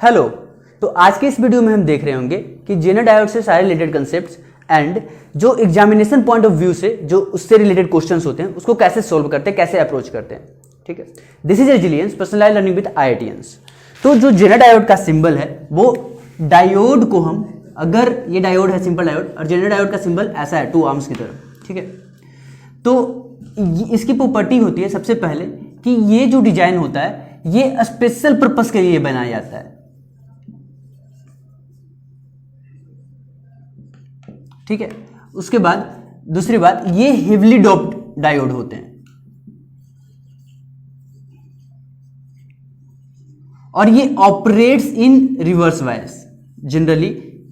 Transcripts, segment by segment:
Hello. तो आज के इस वीडियो में हम देख रहे होंगे कि जेनर डायोड से सारे रिलेटेड कंसेप्ट्स एंड जो एग्जामिनेशन पॉइंट ऑफ व्यू से जो उससे रिलेटेड क्वेश्चंस होते हैं उसको कैसे सोल्व करते हैं, कैसे अप्रोच करते हैं। ठीक है, this is resilience personalised learning with IITians। तो जो जेनर डायोड का सिंबल है वो डायोड को हम, अगर ये डायोड है सिंपल डायोड और जेनर डायोड का सिंबल ऐसा है 2 आर्म्स की तरह। ठीक है, तो इसकी प्रॉपर्टी होती है सबसे पहले कि ये जो डिजाइन होता है ये स्पेशल पर्पस के लिए बनाया जाता है। ठीक है, उसके बाद दूसरी बात, ये हेवली डोप्ड डायोड होते हैं और ये operates in reverse bias. Generally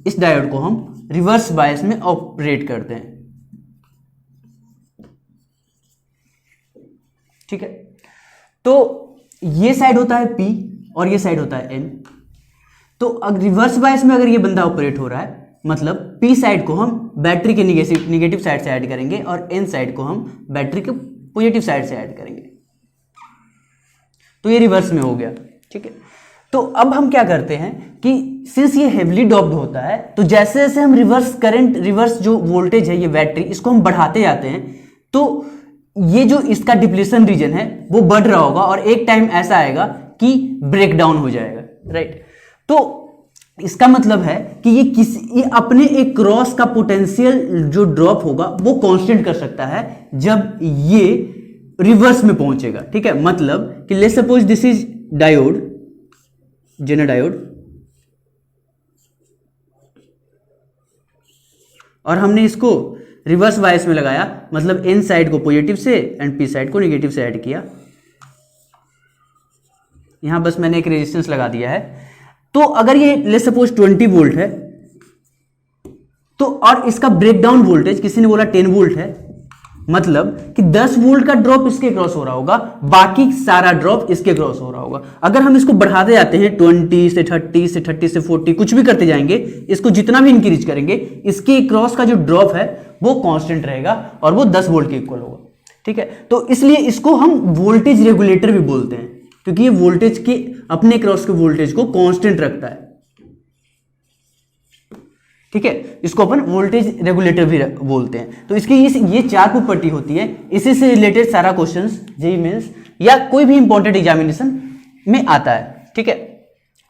इस डायोड को हम रिवर्स बायस में ऑपरेट करते हैं। ठीक है, तो ये साइड होता है P और ये साइड होता है N। तो अगर रिवर्स बायस में अगर ये बंदा ऑपरेट हो रहा है मतलब P साइड को हम बैटरी के निगेटिव साइड से ऐड करेंगे और N साइड को हम बैटरी के पॉजिटिव साइड से ऐड करेंगे। तो ये रिवर्स में हो गया। ठीक है, तो अब हम क्या करते हैं कि सिंस ये हेवली डॉप्ड होता है तो जैसे जैसे हम रिवर्स करंट, रिवर्स जो वोल्टेज है ये बैटरी, इसको हम बढ़ाते जाते हैं तो ये जो इसका डिप्लीशन रीजन है वो बढ़ रहा होगा और एक टाइम ऐसा आएगा कि ब्रेक डाउन हो जाएगा। राइट, तो इसका मतलब है कि ये अपने एक क्रॉस का पोटेंशियल जो ड्रॉप होगा वो कांस्टेंट कर सकता है जब ये रिवर्स में पहुंचेगा। ठीक है, मतलब कि let's suppose this is diode, zener diode, और हमने इसको रिवर्स बायस में लगाया, मतलब N साइड को पॉजिटिव से एंड P साइड को नेगेटिव से ऐड किया। यहां बस मैंने एक रेजिस्टेंस लगा दिया है। तो अगर ये लेट्स सपोज 20 वोल्ट है तो और इसका ब्रेकडाउन वोल्टेज किसी ने बोला 10 वोल्ट है, मतलब कि 10 वोल्ट का ड्रॉप इसके क्रॉस हो रहा होगा, बाकी सारा ड्रॉप इसके क्रॉस हो रहा होगा। अगर हम इसको बढ़ाते जाते हैं 20 से 30 से 30 से 40 कुछ भी करते जाएंगे, इसको जितना भी इंक्रीज करेंगे इसके क्रॉस का जो ड्रॉप है वो कांस्टेंट रहेगा और वो 10 वोल्ट के इक्वल होगा। ठीक है, तो इसलिए इसको हम वोल्टेज रेगुलेटर भी बोलते हैं क्योंकि ये वोल्टेज के अपने क्रॉस के वोल्टेज को कांस्टेंट रखता है। ठीक है, इसको अपन वोल्टेज रेगुलेटर भी बोलते हैं। तो इसकी ये 4 प्रॉपर्टी होती है, इसी से रिलेटेड सारा क्वेश्चंस जेईई मेंस या कोई भी इंपॉर्टेंट एग्जामिनेशन में आता है। ठीक है,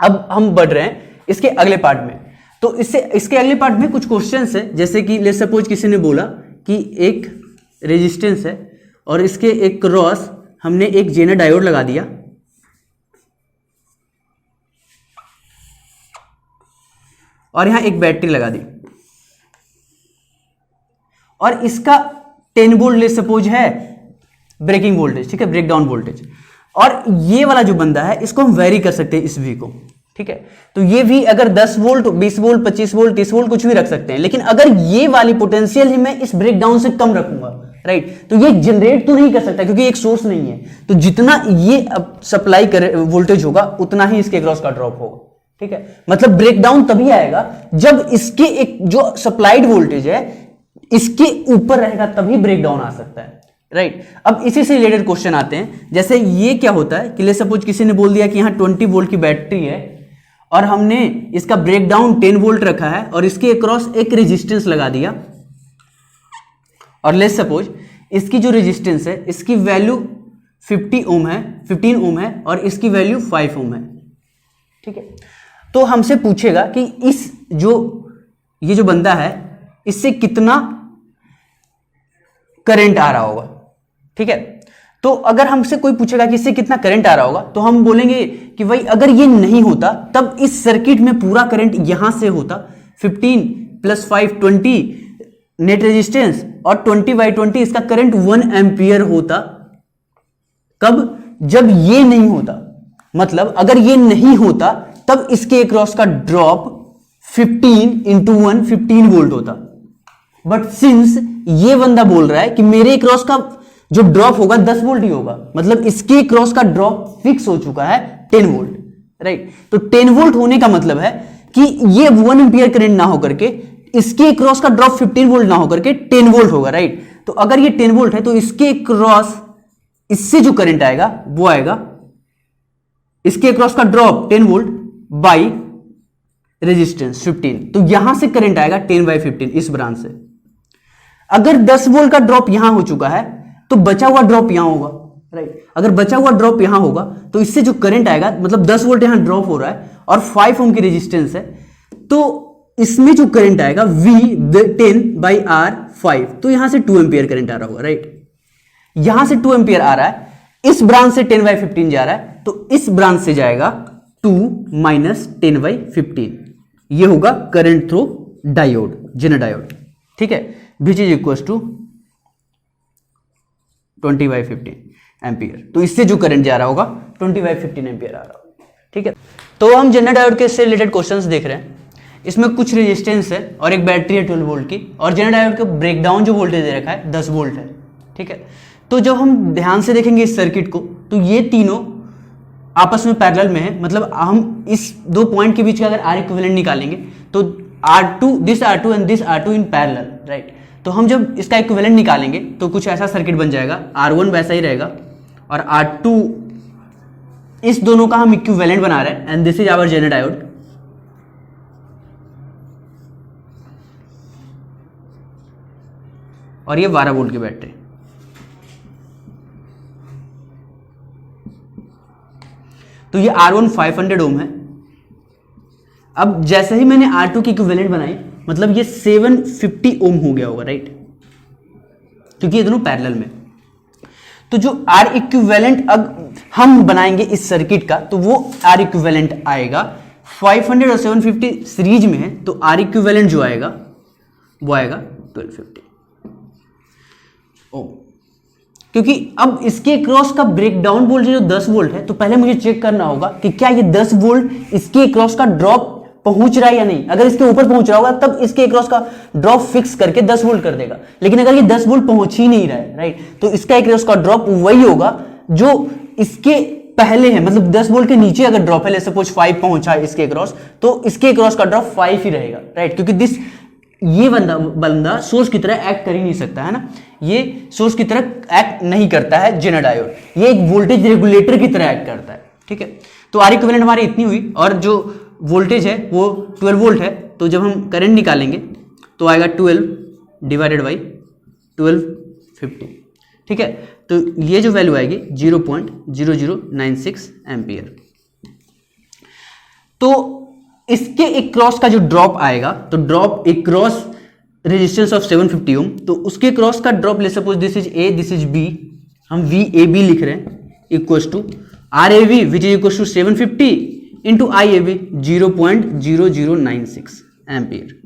अब हम बढ़ रहे हैं इसके अगले पार्ट में। तो इसके अगले पार्ट में कुछ क्वेश्चंस है, जैसे कि लेट्स सपोज किसी ने बोला कि एक रेजिस्टेंस है और इसके एक क्रॉस हमने एक जेनर डायोड लगा दिया और यहां एक बैटरी लगा दी और इसका 10 वोल्ट लेट्स सपोज है ब्रेकिंग वोल्टेज। ठीक है, ब्रेकडाउन वोल्टेज, और ये वाला जो बंदा है इसको हम वेरी कर सकते हैं इस V को। ठीक है, तो ये भी अगर 10 वोल्ट, 20 वोल्ट, 25 वोल्ट, 30 वोल्ट कुछ भी रख सकते हैं, लेकिन अगर ये वाली पोटेंशियल ही मैं इस ब्रेकडाउन से कम रखूंगा, राइट, तो ये जनरेट तो नहीं कर सकता क्योंकि एक सोर्स नहीं है। तो जितना ये सप्लाई करे वोल्टेज होगा उतना ही इसके क्रॉस का ड्रॉप होगा। ठीक है, मतलब ब्रेकडाउन तभी आएगा जब इसके एक जो सप्लाइड वोल्टेज है इसके ऊपर रहेगा, तभी ब्रेकडाउन आ सकता है। राइट, अब इसी से रिलेटेड क्वेश्चन आते हैं। जैसे ये क्या होता है कि लेट्स सपोज किसी ने बोल दिया कि यहां 20 वोल्ट की बैटरी है और हमने इसका ब्रेकडाउन 10 वोल्ट रखा है और इसके अक्रॉस एक रेजिस्टेंस लगा दिया और लेट्स सपोज इसकी जो रेजिस्टेंस है इसकी वैल्यू 15 ओम है और इसकी वैल्यू 5 ओम है। ठीक है, तो हमसे पूछेगा कि ये जो बंदा है इससे कितना करंट आ रहा होगा। ठीक है, तो अगर हमसे कोई पूछेगा कि इससे कितना करंट आ रहा होगा तो हम बोलेंगे कि भाई अगर ये नहीं होता तब इस सर्किट में पूरा करंट यहां से होता, 15 + 5 20 नेट रेजिस्टेंस और 20/20 इसका करंट 1 एम्पियर होता। कब? जब ये नहीं होता, मतलब अगर ये नहीं होता तब इसके क्रॉस का ड्रॉप 15 × 1 15 वोल्ट होता। बट सिंस ये बंदा बोल रहा है कि मेरे क्रॉस का जो ड्रॉप होगा 10 वोल्ट ही होगा, मतलब इसके क्रॉस का ड्रॉप फिक्स हो चुका है 10 वोल्ट। राइट, तो 10 वोल्ट होने का मतलब है कि ये 1 एम्पियर करंट ना होकर के इसके क्रॉस का ड्रॉप 15 वोल्ट ना होकर के 10 वोल्ट होगा। राइट, तो अगर ये 10 वोल्ट है तो इसके क्रॉस इससे जो करंट आएगा वो आएगा, इसके अक्रॉस का ड्रॉप 10 वोल्ट बाई रेजिस्टेंस 15, तो यहां से करंट आएगा 10/15 इस ब्रांच से। अगर 10 वोल्ट का ड्रॉप यहां हो चुका है तो बचा हुआ ड्रॉप यहां होगा, राइट। अगर बचा हुआ ड्रॉप यहां होगा तो इससे जो करंट आएगा, मतलब 10 वोल्ट यहां ड्रॉप हो रहा है और 5 ओम की रेजिस्टेंस है, तो इसमें जो करंट आएगा V 10/R5, तो यहां से 2 एम्पियर करंट आ रहा होगा, राइट। यहां से 2 एम्पियर आ रहा है, इस ब्रांच से 10/15 जा रहा है, तो इस ब्रांच से जाएगा 2 माइनस 10/15, ये होगा current through diode, zener diode, ठीक है, which is equal to 20/15 ampere. तो इससे जो करंट जा रहा होगा 20/15 एम्पियर आ रहा होगा, ठीक है। तो हम जेनर डायोड के इससे रिलेटेड क्वेश्चंस देख रहे हैं। इसमें कुछ रेजिस्टेंस है और एक बैटरी है 12 वोल्ट की, और जेनर डायोड का ब्रेकडाउन जो वोल्टेज दे रखा है 10 वोल्ट है, ठीक है। तो जब हम ध्यान से देखेंगे इस सर्किट को, तो ये तीनों आपस में पैरेलल में है, मतलब हम इस दो पॉइंट के बीच का अगर आर इक्विवेलेंट निकालेंगे तो R2 this R2 and this R2 in parallel, right. तो हम जब इसका इक्विवेलेंट निकालेंगे तो कुछ ऐसा सर्किट बन जाएगा, R1 वैसा ही रहेगा और R2, इस दोनों का हम इक्विवेलेंट बना रहे हैं, and this is our zener diode. और ये 12 वोल्ट की बैटरी। तो ये R1 500 ओम है। अब जैसे ही मैंने R2 की इक्विवेलेंट बनाई, मतलब ये 750 ओम हो गया होगा, राइट, क्योंकि ये दोनों पैरेलल में। तो जो R इक्विवेलेंट अब हम बनाएंगे इस सर्किट का, तो वो R इक्विवेलेंट आएगा 500 और 750 सीरीज में है, तो R इक्विवेलेंट जो आएगा वो आएगा 1250 ओम। क्योंकि अब इसके क्रॉस का ब्रेकडाउन वोल्टेज जो 10 वोल्ट है, तो पहले मुझे चेक करना होगा कि क्या ये 10 वोल्ट इसके क्रॉस का ड्रॉप पहुंच रहा है या नहीं। अगर इसके ऊपर पहुंच रहा होगा तब इसके क्रॉस का ड्रॉप फिक्स करके 10 वोल्ट कर देगा, लेकिन अगर ये 10 वोल्ट पहुंच ही नहीं रहा है, राइट, तो इसका क्रॉस का ड्रॉप वही होगा जो इसके पहले है, मतलब 10 वोल्ट के नीचे अगर ड्रॉप है, सपोज 5 पहुंचा है इसके क्रॉस, तो इसके क्रॉस का ड्रॉप 5 ही रहेगा, राइट, क्योंकि ये बंदा सोर्स की तरह एक्ट कर ही नहीं सकता है ना, ये सोर्स की तरह एक्ट नहीं करता है जेनर डायोड, ये एक वोल्टेज रेगुलेटर की तरह एक्ट करता है, ठीक है। तो आर इक्विवेलेंट हमारी इतनी हुई, और जो वोल्टेज है वो 12 वोल्ट है, तो जब हम करंट निकालेंगे तो आएगा 12 डिवाइडेड बाई 1250, ठीक है। तो ये जो वैल्यू आएगी 0.0096 एम्पियर। तो इसके एक क्रॉस का जो ड्रॉप आएगा, तो ड्रॉप एक क्रॉस रेजिस्टेंस ऑफ 750 ओम, तो उसके क्रॉस का ड्रॉप, ले suppose this is A, this is B, हम VAB लिख रहे हैं, equals to RAV which is equals to 750 into IAB 0.0096 ampere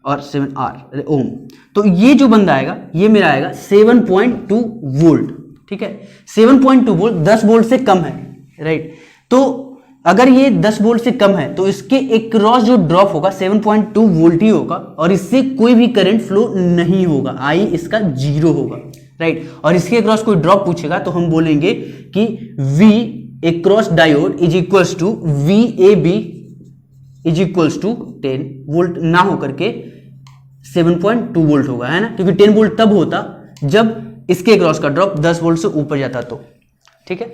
और 7 ओम। तो ये जो बंदा आएगा, ये मेरा आएगा 7.2 वोल्ट, ठीक है। 7.2 वोल्ट 10 वोल्ट से कम है, राइट। तो अगर ये 10 वोल्ट से कम है तो इसके एक क्रॉस जो ड्रॉप होगा 7.2 वोल्ट ही होगा, और इससे कोई भी करंट फ्लो नहीं होगा, I इसका 0 होगा, राइट। और इसके क्रॉस कोई ड्रॉप पूछेगा तो हम बोलेंगे कि V एक cross diode is equals to VAB is equals to 10 volt ना होकर के 7.2 वोल्ट होगा, है ना, क्योंकि 10 वोल्ट तब होता जब इसके क्रॉस का ड्रॉप 10 वोल्ट से ऊपर जाता, तो ठीक है।